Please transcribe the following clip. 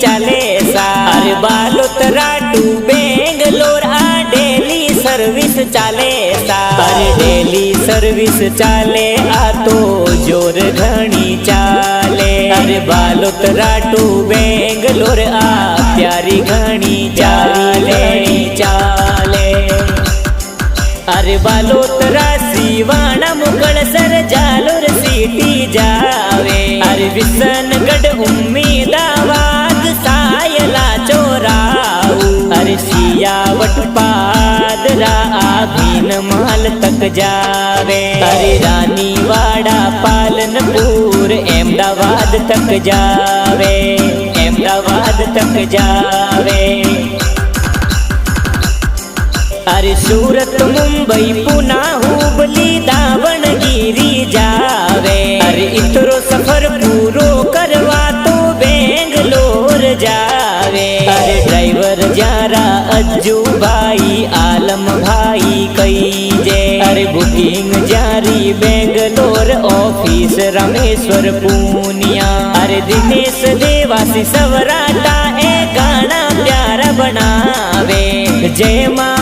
चाले सा। अरे बालोतरा टू बेंगलोर आ डेली सर्विस चाले सा। अरे डेली सर्विस चाले आ तो जोर घणी चाले। अरे बालोतरा टू बेंगलोर आ प्यारी घणी चाले चाले। अरे बालोतरा सीवाणा मुकळसर जालोर सिटी जावे। अरे विसनगढ़ उम्मीदाबाद सायला चोराऊ। अरे सियावट पादरा आभीन महल तक जावे। अरे रानीवाड़ा पालनपुर अहमदाबाद तक जावे। अहमदाबाद तक जावे। अरे सूरत मुंबई पुना हुबली दावणगिरी जावे। अरे इतरो सफर पूरो करवा तो बेंगलोर जावे। अरे ड्राइवर जारा अज्जू भाई आलम भाई कई जे। अरे बुकिंग जारी बेंगलोर ऑफिस रामेश्वर पूनिया। अरे दिनेश देवासी सवराटा ए गाना प्यारा बनावे। जय मां